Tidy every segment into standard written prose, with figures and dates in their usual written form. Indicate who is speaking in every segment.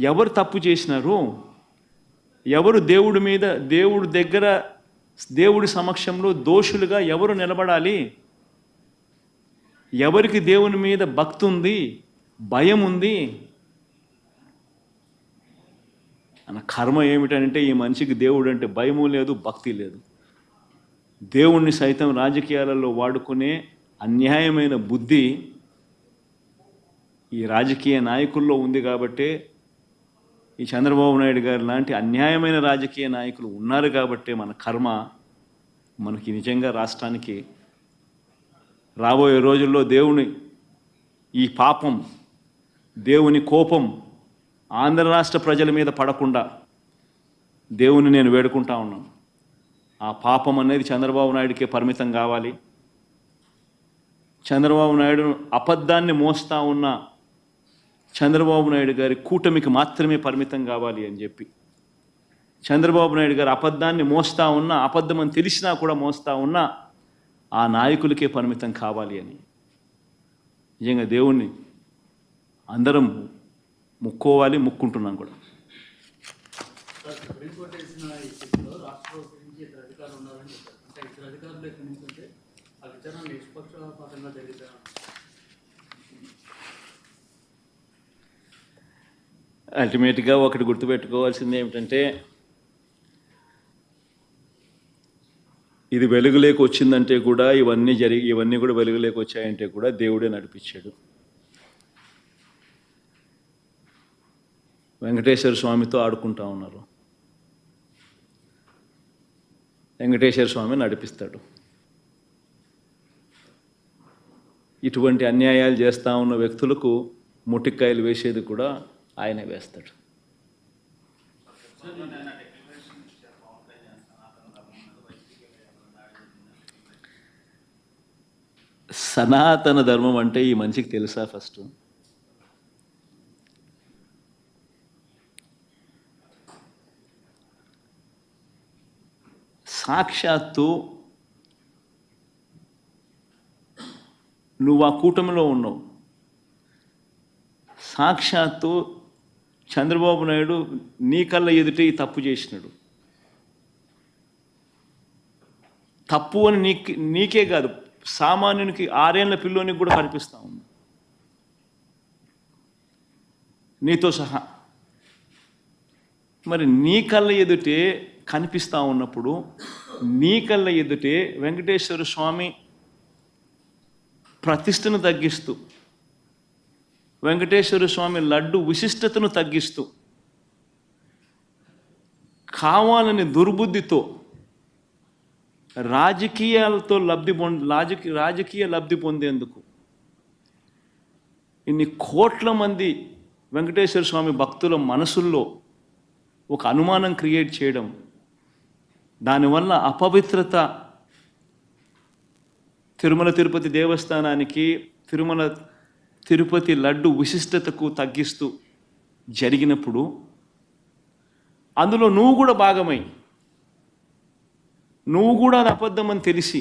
Speaker 1: ఎవరు తప్పు చేసినారు, ఎవరు దేవుడి దగ్గర దేవుడి సమక్షంలో దోషులుగా ఎవరు నిలబడాలి, ఎవరికి దేవుని మీద భక్తి ఉంది, భయం ఉంది అన్న కర్మ ఏమిటంటే ఈ మనిషికి దేవుడు అంటే భయము లేదు, భక్తి లేదు. దేవుణ్ణి సైతం రాజకీయాలలో వాడుకునే అన్యాయమైన బుద్ధి ఈ రాజకీయ నాయకుల్లో ఉంది. కాబట్టే ఈ చంద్రబాబు నాయుడు గారు లాంటి అన్యాయమైన రాజకీయ నాయకులు ఉన్నారు కాబట్టే మన కర్మ మనకి నిజంగా రాష్ట్రానికి రాబోయే రోజుల్లో దేవుని ఈ పాపం, దేవుని కోపం ఆంధ్ర రాష్ట్ర ప్రజల మీద పడకుండా దేవుని నేను వేడుకుంటా ఉన్నాను. ఆ పాపం అనేది చంద్రబాబు నాయుడికే పరిమితం కావాలి. చంద్రబాబు నాయుడు అబద్ధాన్ని మోస్తా ఉన్న చంద్రబాబు నాయుడు గారి కూటమికి మాత్రమే పరిమితం కావాలి అని చెప్పి, చంద్రబాబు నాయుడు గారు అబద్ధాన్ని మోస్తా ఉన్నా, అబద్ధం అని తెలిసినా కూడా మోస్తా ఉన్నా ఆ నాయకులకే పరిమితం కావాలి అని నిజంగా దేవుణ్ణి అందరం ముక్కోవాలి, ముక్కుంటున్నాం కూడా. అల్టిమేట్గా ఒకటి గుర్తుపెట్టుకోవాల్సింది ఏమిటంటే, ఇది వెలుగులోకి వచ్చిందంటే కూడా ఇవన్నీ కూడా వెలుగులోకి వచ్చాయంటే కూడా దేవుడే నడిపించాడు. వెంకటేశ్వర స్వామితో ఆడుకుంటా ఉన్నారు, వెంకటేశ్వర స్వామి నడిపిస్తాడు. ఇటువంటి అన్యాయాలు చేస్తూ ఉన్న వ్యక్తులకు ముటిక్కాయలు వేసేది కూడా ఆయనే వేస్తాడు. సనాతన ధర్మం అంటే ఈ మనిషికి తెలుసా? ఫస్ట్ సాక్షాత్తు నువ్వు ఆ కూటమిలో ఉన్నావు, సాక్షాత్తు చంద్రబాబు నాయుడు నీ కళ్ళ ఎదుటే ఈ తప్పు చేసినాడు. తప్పు అని నీకే కాదు, సామాన్యునికి 6 ఏళ్ల పిల్లోనికి కూడా కనిపిస్తూ ఉంది నీతో సహా. మరి నీ కళ్ళ ఎదుటే కనిపిస్తూ ఉన్నప్పుడు, నీ కళ్ళ ఎదుటే వెంకటేశ్వర స్వామి ప్రతిష్టను తగ్గిస్తూ, వెంకటేశ్వర స్వామి లడ్డు విశిష్టతను తగ్గిస్తూ, కావాలని దుర్బుద్ధితో రాజకీయ లబ్ధి పొందేందుకు ఇన్ని కోట్ల మంది వెంకటేశ్వర స్వామి భక్తుల మనసుల్లో ఒక అనుమానం క్రియేట్ చేయడం, దానివల్ల అపవిత్రత తిరుమల తిరుపతి దేవస్థానానికి, తిరుపతి లడ్డు విశిష్టతకు తగ్గిస్తూ జరిగినప్పుడు అందులో నువ్వు కూడా భాగమై, నువ్వు కూడా అది అబద్ధం అని తెలిసి,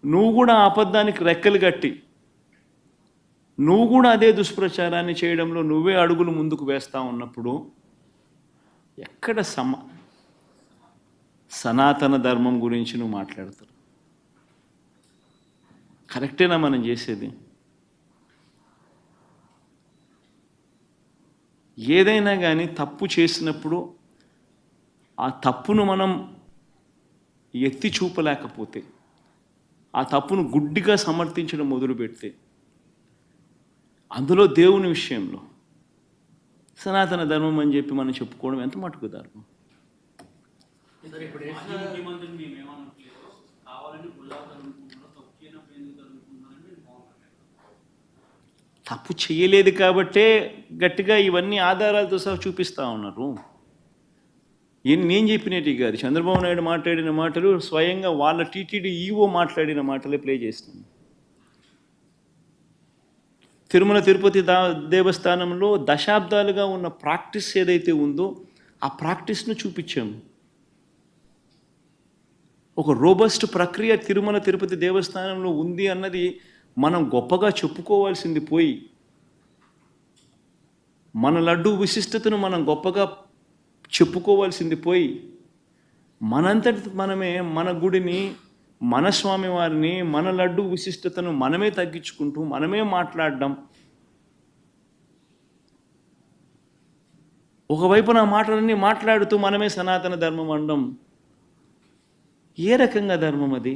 Speaker 1: నువ్వు కూడా ఆ అబద్ధానికి రెక్కలు కట్టి, నువ్వు కూడా అదే దుష్ప్రచారాన్ని చేయడంలో నువ్వే అడుగులు ముందుకు వేస్తూ ఉన్నప్పుడు ఎక్కడ సనాతన ధర్మం గురించి నువ్వు మాట్లాడతారు? కరెక్టేనా మనం చేసేది? ఏదైనా కానీ తప్పు చేసినప్పుడు ఆ తప్పును మనం ఎత్తి చూపలేకపోతే, ఆ తప్పును గుడ్డిగా సమర్థించడం మొదలుపెడితే, అందులో దేవుని విషయంలో సనాతన ధర్మం అని చెప్పి మనం చెప్పుకోవడం ఎంత మటుకు ధర్మం? తప్పు చేయలేదు కాబట్టే గట్టిగా ఇవన్నీ ఆధారాలతో సహా చూపిస్తూ ఉన్నారు. నేను చెప్పినట్టు కాదు, చంద్రబాబు నాయుడు మాట్లాడిన మాటలు స్వయంగా వాళ్ళ టీటీడీ ఈవో మాట్లాడిన మాటలే ప్లే చేస్తుంది. తిరుమల తిరుపతి దేవస్థానంలో దశాబ్దాలుగా ఉన్న ప్రాక్టీస్ ఏదైతే ఉందో ఆ ప్రాక్టీస్ను చూపించాము. ఒక రోబస్ట్ ప్రక్రియ తిరుమల తిరుపతి దేవస్థానంలో ఉంది అన్నది మనం గొప్పగా చెప్పుకోవాల్సింది పోయి, మన లడ్డు విశిష్టతను మనం గొప్పగా చెప్పుకోవాల్సింది పోయి మనంతటి మనమే మన గుడిని, మన స్వామివారిని, మన లడ్డు విశిష్టతను మనమే తగ్గించుకుంటూ మనమే మాట్లాడడం, ఒకవైపు నా మాటలన్నీ మాట్లాడుతూ మనమే సనాతన ధర్మం అనడం ఏ రకంగా ధర్మం అది?